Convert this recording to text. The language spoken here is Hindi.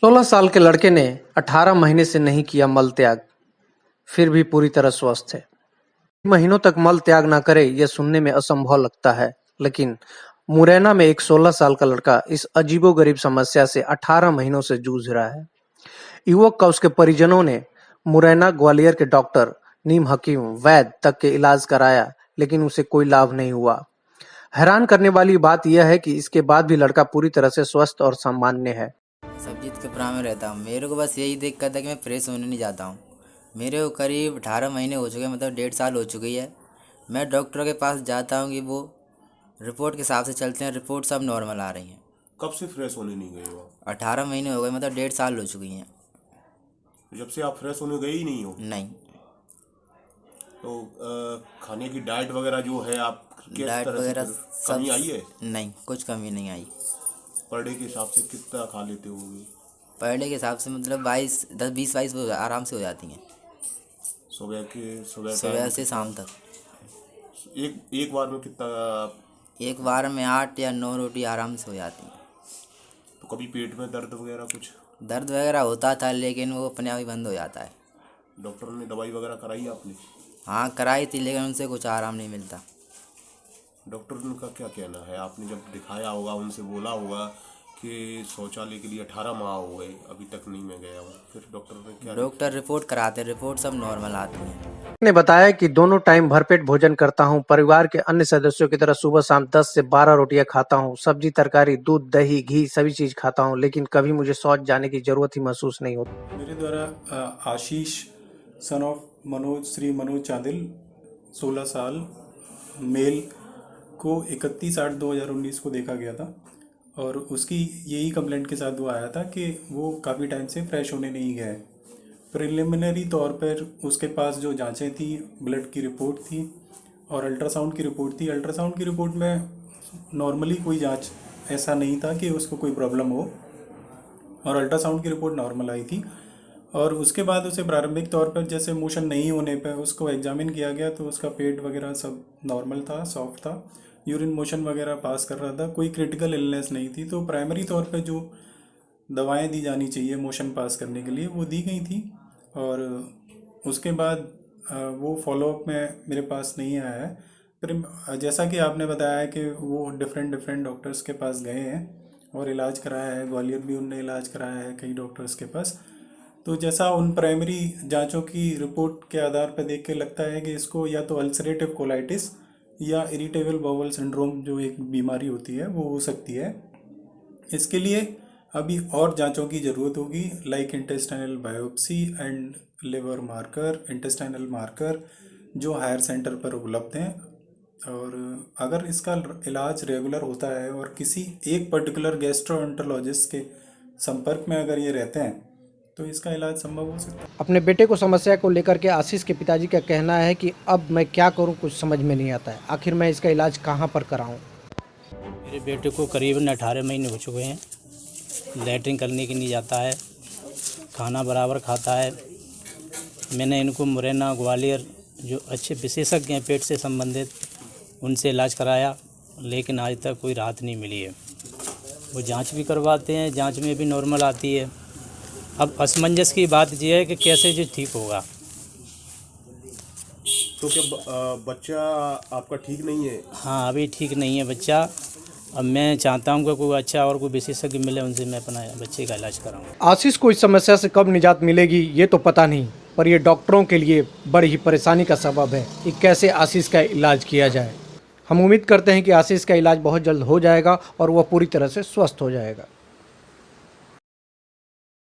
16 साल के लड़के ने 18 महीने से नहीं किया मल त्याग, फिर भी पूरी तरह स्वस्थ है। महीनों तक मल त्याग ना करे यह सुनने में असंभव लगता है, लेकिन मुरैना में एक 16 साल का लड़का इस अजीबोगरीब समस्या से 18 महीनों से जूझ रहा है। युवक का उसके परिजनों ने मुरैना ग्वालियर के डॉक्टर, नीम हकीम, वैद्य तक के इलाज कराया, लेकिन उसे कोई लाभ नहीं हुआ। हैरान करने वाली बात यह है कि इसके बाद भी लड़का पूरी तरह से स्वस्थ और सामान्य है। सब्जी के प्रा में रहता हूँ। मेरे को बस यही दिक्कत है कि मैं फ्रेश होने नहीं जाता हूँ। मेरे को करीब 18 महीने हो चुके हैं, मतलब 1.5 साल हो चुकी है। मैं डॉक्टर के पास जाता हूँ कि वो रिपोर्ट के हिसाब से चलते हैं, रिपोर्ट सब नॉर्मल आ रही हैं। कब से फ्रेश होने नहीं गए हो 18 महीने हो गए, मतलब 1.5 साल हो चुकी हैं। जब से आप फ्रेश होने गए ही नहीं हो? नहीं। तो खाने की डाइट वगैरह जो है आप किस डाइट तरह से वगैरह सब कमी आई है? नहीं, कुछ कमी नहीं आई। पर डे के हिसाब से कितना खा लेते होगे? पर डे के हिसाब से मतलब 20-22 आराम से हो जाती हैं, सुबह सुबह से शाम तक। एक बार में कितना? एक बार में 8 या 9 रोटी आराम से हो जाती हैं। तो कभी पेट में दर्द वगैरह कुछ? दर्द वगैरह होता था, लेकिन वो अपने आप ही बंद हो जाता है। डॉक्टर ने दवाई वगैरह कराई आपने? हाँ, कराई थी, लेकिन उनसे कुछ आराम नहीं मिलता। डॉक्टर का क्या कहना है? आपने जब दिखाया होगा, उनसे बोला होगा कि शौचालय के लिए 18 माह हो गए, अभी तक नहीं मैं गया हूँ, फिर डॉक्टर ने क्या? डॉक्टर रिपोर्ट कराते, रिपोर्ट सब नॉर्मल आती है। ने बताया कि दोनों टाइम भरपेट भोजन करता हूं, परिवार के अन्य सदस्यों की तरह सुबह शाम 10 से 12 रोटियां खाता हूं, सब्जी, तरकारी, दूध, दही, घी सभी चीज खाता हूं, लेकिन कभी मुझे शौच जाने की जरूरत ही महसूस नहीं होती। मेरे द्वारा आशीष सन ऑफ मनोज, श्री मनोज चांदिल, 16 साल, मेल को 31/8/2019 को देखा गया था और उसकी यही कंप्लेंट के साथ वो आया था कि वो काफ़ी टाइम से फ्रेश होने नहीं गया है। प्रिलिमिनरी तौर पर उसके पास जो जांचें थी, ब्लड की रिपोर्ट थी और अल्ट्रासाउंड की रिपोर्ट थी। अल्ट्रासाउंड की रिपोर्ट में नॉर्मली कोई जांच ऐसा नहीं था कि उसको कोई प्रॉब्लम हो और अल्ट्रासाउंड की रिपोर्ट नॉर्मल आई थी। और उसके बाद उसे प्रारंभिक तौर पर जैसे मोशन नहीं होने पर उसको एग्जामिन किया गया तो उसका पेट वगैरह सब नॉर्मल था, सॉफ्ट था, यूरिन मोशन वगैरह पास कर रहा था, कोई क्रिटिकल इलनेस नहीं थी। तो प्राइमरी तौर पर जो दवाएं दी जानी चाहिए मोशन पास करने के लिए वो दी गई थी और उसके बाद वो फॉलोअप में मेरे पास नहीं आया है। फिर जैसा कि आपने बताया कि वो डिफरेंट डॉक्टर्स के पास गए हैं और इलाज कराया है, ग्वालियर भी उनने इलाज कराया है कई डॉक्टर्स के पास। तो जैसा उन प्राइमरी जांचों की रिपोर्ट के आधार पर देख के लगता है कि इसको या तो अल्सरेटिव कोलाइटिस या इरिटेबल बाउल सिंड्रोम जो एक बीमारी होती है वो हो सकती है। इसके लिए अभी और जांचों की ज़रूरत होगी, like intestinal biopsy and liver marker, intestinal marker जो हायर सेंटर पर उपलब्ध हैं। और अगर इसका इलाज रेगुलर होता है और किसी एक पर्टिकुलर गैस्ट्रोएंटरोलॉजिस्ट के संपर्क में अगर ये रहते हैं तो इसका इलाज संभव हो सकता है। अपने बेटे को समस्या को लेकर के आशीष के पिताजी का कहना है कि अब मैं क्या करूं, कुछ समझ में नहीं आता है, आखिर मैं इसका इलाज कहां पर कराऊं। मेरे बेटे को करीबन 18 महीने हो चुके हैं, लैट्रिन करने के नहीं जाता है, खाना बराबर खाता है। मैंने इनको मुरैना, ग्वालियर जो अच्छे विशेषज्ञ हैं पेट से संबंधित, उनसे इलाज कराया, लेकिन आज तक कोई राहत नहीं मिली है। वो जांच भी करवाते हैं, जांच में भी नॉर्मल आती है। अब असमंजस की बात यह है कि कैसे जो ठीक होगा। तो क्या बच्चा आपका ठीक नहीं है? हाँ, अभी ठीक नहीं है बच्चा। अब मैं चाहता हूँ कि कोई अच्छा और कोई विशेषज्ञ मिले, उनसे मैं अपना बच्चे का इलाज कराऊँ। आशीष को इस समस्या से कब निजात मिलेगी ये तो पता नहीं, पर यह डॉक्टरों के लिए बड़ी ही परेशानी का सबब है कि कैसे आशीष का इलाज किया जाए। हम उम्मीद करते हैं कि आशीष का इलाज बहुत जल्द हो जाएगा और वह पूरी तरह से स्वस्थ हो जाएगा।